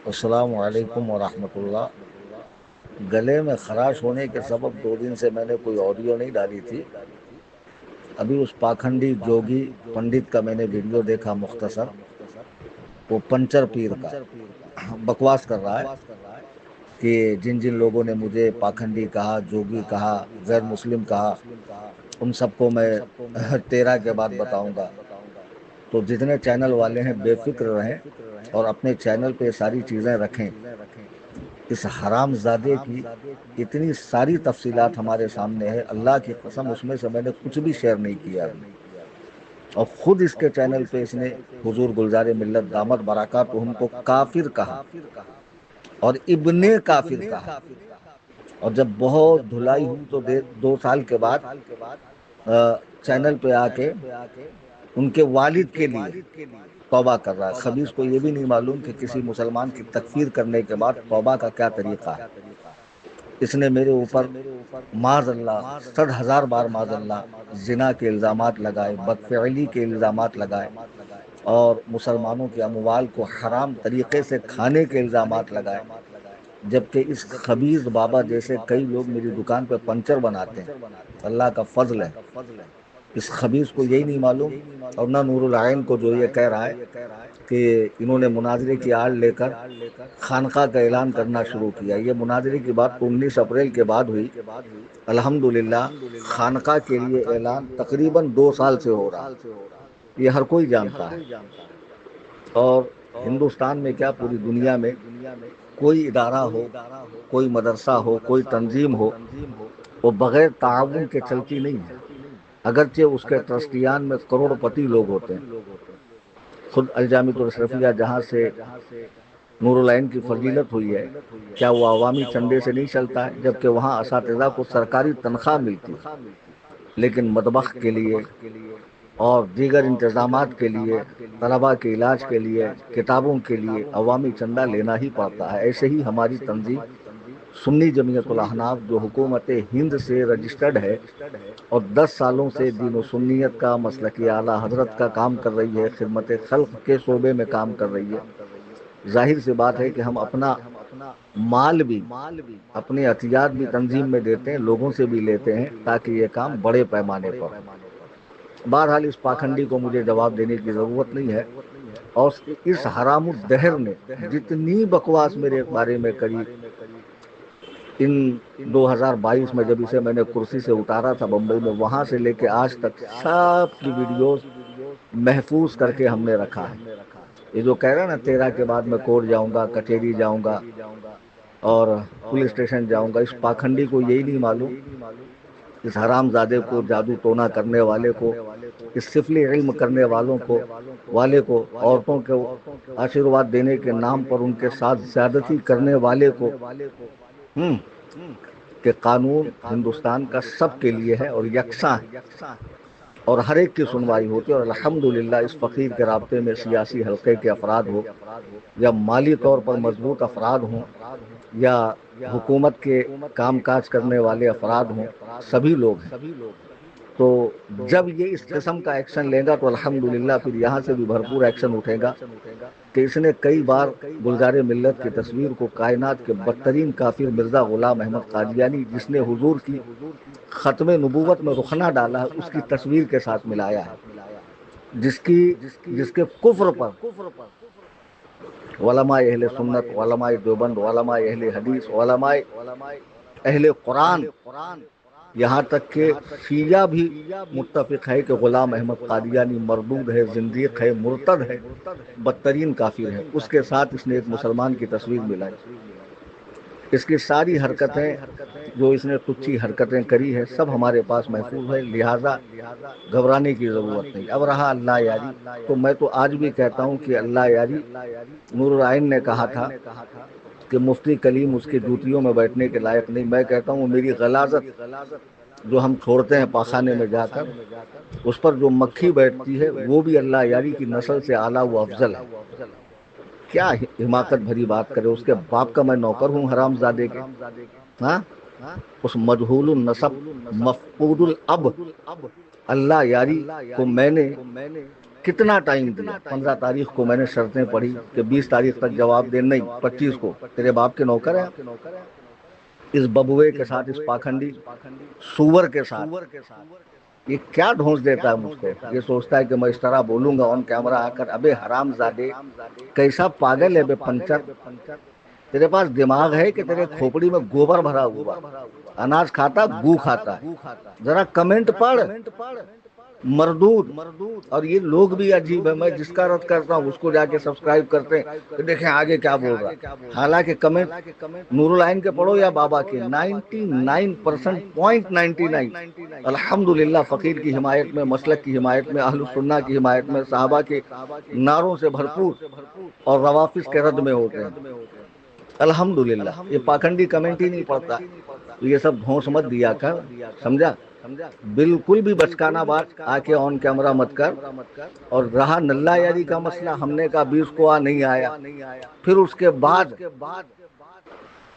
السلام علیکم ورحمۃ اللہ۔ گلے میں خراش ہونے کے سبب 2 دن سے میں نے کوئی آڈیو نہیں ڈالی تھی۔ ابھی اس پاکھنڈی جوگی پنڈت کا میں نے ویڈیو دیکھا مختصر، وہ پنچر پیر کا بکواس کر رہا ہے کہ جن جن لوگوں نے مجھے پاکھنڈی کہا، جوگی کہا، غیر مسلم کہا، ان سب کو میں 13 کے بعد بتاؤں گا۔ تو جتنے چینل والے ہیں بے فکر رہیں اور اپنے چینل پہ ساری چیزیں رکھیں۔ اس حرام زادے کی اتنی ساری تفصیلات ہمارے سامنے ہے، اللہ کی قسم اس میں سے میں نے کچھ بھی شیئر نہیں کیا ابھی۔ اور خود اس کے چینل پہ اس نے حضور گلزار ملت دامت برکاتہم کو کافر کہا اور ابن کافر کہا۔ اور جب بہت دھلائی ہوئی تو 2 سال کے بعد چینل پہ آ کے ان کے والد کے لیے توبہ کر رہا ہے۔ خبیث کو یہ بھی نہیں معلوم کہ کسی مسلمان کی تکفیر کرنے کے بعد توبہ کا کیا طریقہ ہے۔ اس نے میرے اوپر معاذ اللہ 100,000 بار معاذ اللہ زنا کے الزامات لگائے، بدفعلی کے الزامات لگائے، اور مسلمانوں کے اموال کو حرام طریقے سے کھانے کے الزامات لگائے، جبکہ اس خبیث بابا جیسے کئی لوگ میری دکان پہ پنچر بناتے ہیں۔ اللہ کا فضل ہے، اس خبیث کو یہی نہیں معلوم، اور نہ نور العین کو جو یہ کہہ رہا ہے کہ انہوں نے مناظرے کی آڑ لے کر خانقاہ کا اعلان کرنا شروع کیا۔ یہ مناظرے کی بات 19 اپریل کے بعد ہوئی، الحمدللہ خانقاہ کے لیے اعلان تقریباً 2 سال سے ہو رہا ہے، یہ ہر کوئی جانتا ہے۔ اور ہندوستان میں کیا پوری دنیا میں کوئی ادارہ ہو، کوئی مدرسہ ہو، کوئی تنظیم ہو، وہ بغیر تعاون کے چلتی نہیں ہے، اگرچہ اس کے ٹرسٹیان میں کروڑ پتی لوگ ہوتے ہیں۔ خود الجامعۃ الاشرفیہ جہاں سے نور العین کی فضیلت ہوئی ہے، کیا وہ عوامی چندے سے نہیں چلتا ہے؟ جبکہ وہاں اساتذہ کو سرکاری تنخواہ ملتی ہے، لیکن مطبخ کے لیے اور دیگر انتظامات کے لیے، طلباء کے علاج کے لیے، کتابوں کے لیے عوامی چندہ لینا ہی پڑتا ہے۔ ایسے ہی ہماری تنظیم سنی جمعیت الاحناف جو حکومت ہند سے رجسٹرڈ ہے اور 10 سالوں سے دین و سنیت کا، مسلک اعلیٰ حضرت کا کام کر رہی ہے، خدمت خلق کے شعبے میں کام کر رہی ہے، ظاہر سی بات ہے کہ ہم اپنا مال بھی، اپنے عطیات بھی تنظیم میں دیتے ہیں، لوگوں سے بھی لیتے ہیں، تاکہ یہ کام بڑے پیمانے پر ہو۔ بہرحال اس پاکھنڈی کو مجھے جواب دینے کی ضرورت نہیں ہے، اور اس حرام الدہر نے جتنی بکواس میرے بارے میں کری، ان 2022 میں جب اسے میں نے کرسی سے اتارا تھا بمبئی میں، وہاں سے لے کے آج تک سب کی ویڈیوز محفوظ کر کے ہم نے رکھا ہے۔ یہ جو کہہ رہا ہے نا 13 کے بعد میں کورٹ جاؤں گا، کچہری جاؤں گا اور پولیس اسٹیشن جاؤں گا، اس پاکھنڈی کو یہی نہیں معلوم، اس حرام زادے کو، جادو ٹونا کرنے والے کو، اس سفلی علم کرنے والے کو، عورتوں کو آشیرواد دینے کے نام پر ان کے ساتھ زیادتی کرنے والے کو، کہ قانون ہندوستان کا سب کے لیے ہے اور یکساں ہے، اور ہر ایک کی سنوائی ہوتی ہے۔ اور الحمدللہ اس فقیر کے رابطے میں سیاسی حلقے کے افراد ہو، یا مالی طور پر مضبوط افراد ہوں، یا حکومت کے کام کاج کرنے والے افراد ہوں، سبھی لوگ ہیں۔ تو جب یہ اس قسم کا ایکشن لے گا تو الحمدللہ پھر یہاں سے بھی بھرپور ایکشن اٹھے گا، کہ اس نے کئی بار گلزار ملت کی تصویر کو کائنات کے بدترین کافر مرزا غلام احمد قادیانی، جس نے حضور کی ختم نبوت میں رخنہ ڈالا ہے، اس کی تصویر کے ساتھ ملایا ہے، جس کے کفر پر علماء اہل سنت، علماء دیوبند، علماء اہل حدیث، علماء اہل قرآن، یہاں تک کہ شیعہ بھی متفق ہے کہ غلام احمد قادیانی مردود ہے، زندیق ہے، مرتد ہے، بدترین کافر ہے۔ اس کے ساتھ اس نے ایک مسلمان کی تصویر ملائی۔ اس کی ساری حرکتیں جو اس نے ٹچی حرکتیں کری ہے، سب ہمارے پاس محفوظ ہے، لہٰذا گھبرانے کی ضرورت نہیں۔ اب رہا اللہ یاری، تو میں تو آج بھی کہتا ہوں کہ اللہ یاری، نور العین نے کہا تھا کہ مفتی کلیم اس کی جوتیوں میں بیٹھنے کے لائق نہیں، میں کہتا ہوں میری غلاظت جو ہم چھوڑتے ہیں پاخانے میں جا کر، اس پر جو مکھی بیٹھتی ہے وہ بھی اللہ یاری کی نسل سے اعلیٰ و افضل ہے۔ کیا حماقت بھری بات کرے، اس کے باپ کا میں نوکر ہوں حرام زادے کے، ہاں، اس مجہول النسب مفقود الاب اللہ یاری کو میں نے کتنا ٹائم دیا؟ 15 تاریخ کو میں نے شرطیں پڑھی کہ 20 تاریخ تک جواب دیں، نہیں 25 کو، تیرے باپ کے نوکر ہیں اس ببوے کے ساتھ، اس پاکھنڈی سور کے ساتھ۔ یہ کیا ڈھونس دیتا ہے مجھ کو؟ یہ سوچتا ہے کہ میں اس طرح بولوں گا آن کیمرہ آ کر، ابے حرام زادے کیسا پاگل ہے بے پنچر، تیرے پاس دماغ ہے کہ تیرے کھوپڑی میں گوبر بھرا ہوا، اناج کھاتا گو کھاتا ہے؟ ذرا کمنٹ پڑھ مردود۔ اور یہ لوگ بھی عجیب ہے، میں جس کا رد کرتا ہوں اس کو جا کے سبسکرائب کرتے ہیں کہ دیکھیں آگے کیا بول رہا ہے، حالانکہ کمنٹ نور العین کے پڑھو یا بابا کے، 99% 0.99 الحمدللہ فقیر کی حمایت میں، مسلک کی حمایت میں، اہل السنہ کی حمایت میں، صحابہ کے نعروں سے بھرپور اور روافظ کے رد میں ہوتے ہیں الحمدللہ۔ یہ پاکھنڈی کمنٹ ہی نہیں پڑتا، تو یہ سب دھونس مت دیا کر، سمجھا؟ بالکل بھی بچکانا بات آ کے آن کیمرہ مت کر۔ اور رہا نلہ یاری کا مسئلہ، ہم نے کہا 20 کو نہیں آیا، پھر اس کے بعد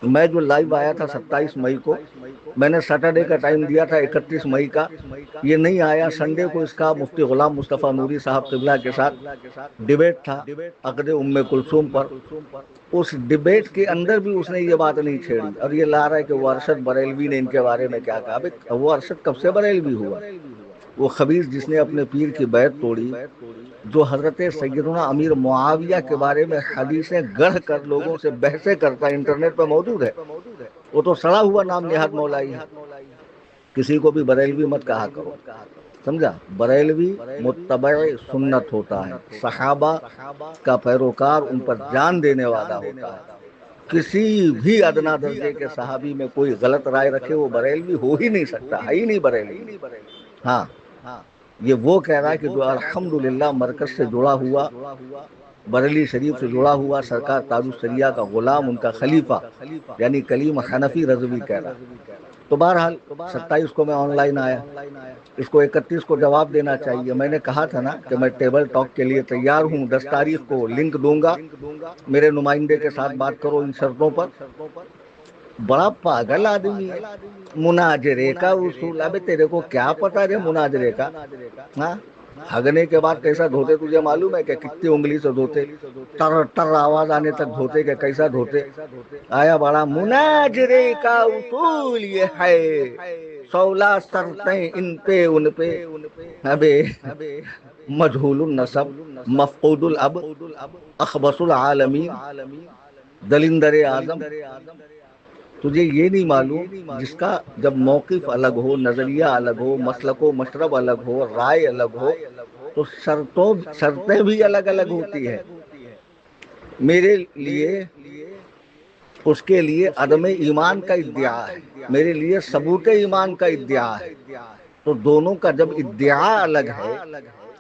میں جو لائیو آیا تھا 27 مئی کو، میں نے سیٹرڈے کا ٹائم دیا تھا 31 مئی کا، یہ نہیں آیا۔ سنڈے کو اس کا مفتی غلام مصطفیٰ نوری صاحب قبلہ کے ساتھ ڈیبیٹ تھا عقد ام کلثوم پر، اس ڈیبیٹ کے اندر بھی اس نے یہ بات نہیں چھیڑی، اور یہ لا رہا ہے کہ وہ ارشد بریلوی نے ان کے بارے میں کیا کہا۔ وہ ارشد کب سے بریلوی ہوا؟ وہ خبیث جس نے اپنے پیر کی بیعت توڑی، جو حضرت سیدنا امیر معاویہ کے بارے میں حدیثیں گڑھ کر لوگوں سے بحثیں کرتا ہے، انٹرنیٹ پہ موجود ہے، وہ تو سڑا ہوا نام نہاد مولائی ہے۔ کسی کو بھی بریلوی مت کہا کرو، سمجھا؟ بریلوی متبع سنت ہوتا ہے، صحابہ کا پیروکار، ان پر جان دینے والا ہوتا ہے۔ کسی بھی ادنا درجے کے صحابی میں کوئی غلط رائے رکھے وہ بریلوی ہو ہی نہیں سکتا، ہے ہی نہیں بریلوی۔ ہاں، یہ وہ کہہ رہا ہے کہ جو الحمدللہ مرکز سے جڑا ہوا، بریلی شریف سے جڑا ہوا، سرکار تاج الشریعہ کا غلام، ان کا خلیفہ یعنی کلیم حنفی رضوی کہہ رہا۔ تو بہرحال 27 کو میں آن لائن آیا، اس کو 31 کو جواب دینا چاہیے۔ میں نے کہا تھا نا کہ میں ٹیبل ٹاک کے لیے تیار ہوں، 10 تاریخ کو لنک دوں گا، میرے نمائندے کے ساتھ بات کرو ان شرطوں پر۔ بڑا پاگل آدمی ہے، مناظرے کا اصول، ابے تیرے کو کیا پتا ہے مناظرے کا؟ ہاں، ہگنے کے بعد کیسا دھوتے تجھے معلوم ہے کہ کتنی انگلی سے دھوتے؟ ٹر ٹر آواز آنے تک دھوتے کہ کیسا دھوتے؟ آیا بڑا، مناظرے کا اصول یہ ہے 16 شرطیں ان پہ ان پہ، ابے مجہول النسب، مفقود الاب، اخبث العالمین، دلندر اعظم۔ تجھے یہ نہیں معلوم جس کا جب موقف الگ ہو، نظریہ الگ ہو، مسلک و مشرب الگ ہو، رائے الگ ہو، تو شرطیں بھی الگ الگ ہوتی ہے۔ میرے لیے اس کے لیے عدم ایمان کا ادعا ہے، میرے لیے ثبوت ایمان کا ادعا ہے، تو دونوں کا جب ادعا الگ ہے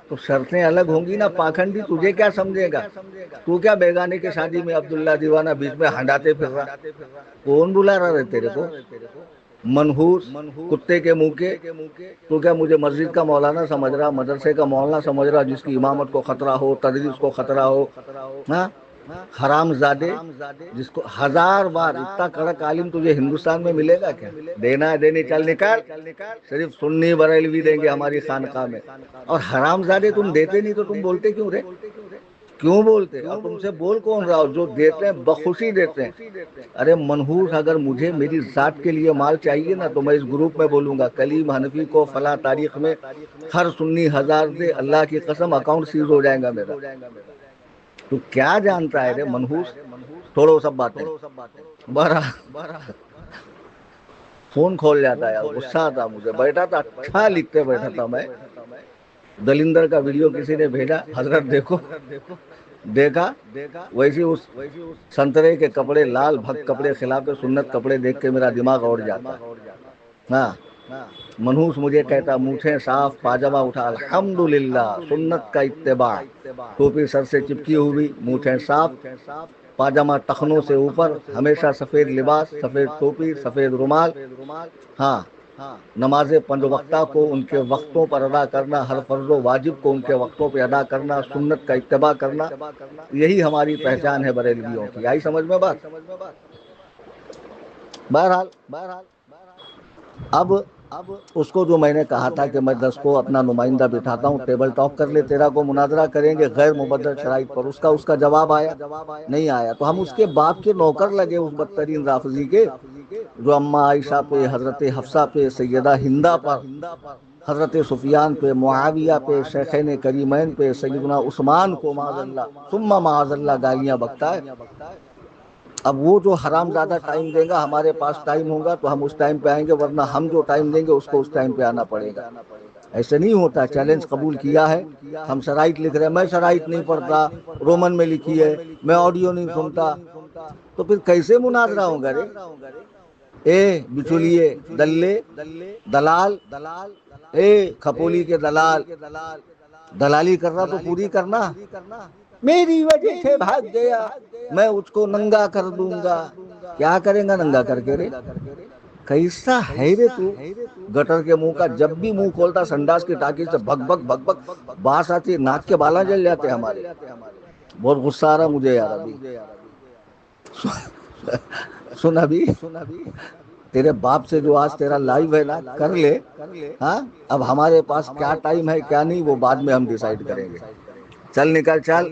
تو شرطیں الگ ہوں گی نا۔ پاکھنڈی تجھے کیا سمجھے گا؟ تو کیا بیگانے کے شادی میں عبداللہ دیوانہ بیچ میں ہنڈاتے پھر رہا؟ کون بلا رہا ہے تیرے کو؟ منحوس کتے کے منہ کے، تو کیا مجھے مسجد کا مولانا سمجھ رہا، مدرسے کا مولانا سمجھ رہا جس کی امامت کو خطرہ ہو، تدریس کو خطرہ ہو؟ ہاں، حرام زادے، جس کو 1000 بار اتنا کڑک عالم تجھے ہندوستان میں ملے گا کیا؟ دینا ہے دینی، چل نکال، صرف سنی بریلوی دیں گے ہماری خانقاہ میں۔ اور حرام زادے تم دیتے نہیں تو تم بولتے کیوں رے؟ کیوں بولتے؟ اور تم سے بول کون رہا ہو؟ جو دیتے ہیں بخوشی دیتے ہیں۔ ارے منحوس، اگر مجھے میری ذات کے لیے مال چاہیے نا تو میں اس گروپ میں بولوں گا کلیم حنفی کو فلاں تاریخ میں ہر سنی 1000 دے، اللہ کی قسم اکاؤنٹ سیز ہو جائے گا میرا۔ تو کیا جانتا ہے رے منحوس؟ چھوڑو سب باتیں، بارہ فون کھول جاتا ہے، غصہ آتا مجھے۔ بیٹھا تھا اچھا لکھتے بیٹھا تھا میں، دلندر کا ویڈیو کسی نے بھیجا، حضرت دیکھو، دیکھا ویسی اس سنترے کے کپڑے، لال بھگ کپڑے، خلاف سنت کپڑے دیکھ کے میرا دماغ اڑ جاتا ہے۔ ہاں، منحوس مجھے کہتا مونچھیں صاف، پاجامہ اٹھا، الحمدللہ سنت کا اتباع، ٹوپی سر سے چپکی ہوئی، مونچھیں صاف، پاجامہ ٹخنوں سے اوپر، ہمیشہ سفید لباس، سفید ٹوپی، سفید رومال۔ ہاں، نماز 5 وقتہ کو ان کے وقتوں پر ادا کرنا، ہر فرض و واجب کو ان کے وقتوں پہ ادا کرنا، سنت کا اتباع کرنا، یہی ہماری پہچان ہے بریلویوں کی۔ آئی سمجھ میں بات؟ بہرحال اب اس کو جو میں نے کہا تھا کہ میں 10 کو اپنا نمائندہ بٹھاتا ہوں، ٹیبل ٹاک کر لے، 13 کو مناظرہ کریں گے غیر مبدل شرائط پر، اس کا جواب آیا نہیں آیا، تو ہم اس کے باپ کے نوکر لگے اس بدترین رافضی کے، جو اما عائشہ پہ، حضرت حفصہ پہ، سیدہ ہندہ پر، حضرت سفیان پہ، معاویہ پہ، شیخین کریمین پہ، سیدنا عثمان کو معاذ اللہ ثم معاذ اللہ گالیاں بکتا ہے۔ اب وہ جو حرام زیادہ ٹائم دے گا، ہمارے پاس ٹائم ہوگا تو ہم اس ٹائم پہ آئیں گے، ورنہ ہم جو ٹائم دیں گے اس کو اس ٹائم پہ آنا پڑے گا۔ ایسے نہیں ہوتا، چیلنج قبول کیا ہے، ہم شرائط لکھ رہے ہیں، میں شرائط نہیں پڑھتا، رومن میں لکھی ہے، میں آڈیو نہیں سنتا، تو پھر کیسے مناظرہ ہوگا رے؟ اے بچولیے، دلے، دلال، اے کھپولی کے دلال، دلالی کر رہا تو پوری کرنا۔ میری وجہ سے بھاگ گیا، میں اس کو ننگا کر دوں گا۔ کیا کریں گا ننگا کر کے رے؟ کیسا ہے رے تو؟ گٹر کے منہ کا، جب بھی منہ کھولتا سنڈاس کی ٹاکی سے بھگ بھگ بھگ بھگ باس آتی، ناک کے بالا جل جاتے ہمارے۔ بہت غصہ آ رہا مجھے یار ابھی۔ سن ابھی، تیرے باپ سے جو آج تیرا لائیو ہے نا کر لے، ہاں اب ہمارے پاس کیا ٹائم ہے کیا نہیں وہ بعد میں ہم ڈیسائیڈ کریں گے۔ چل نکل چل۔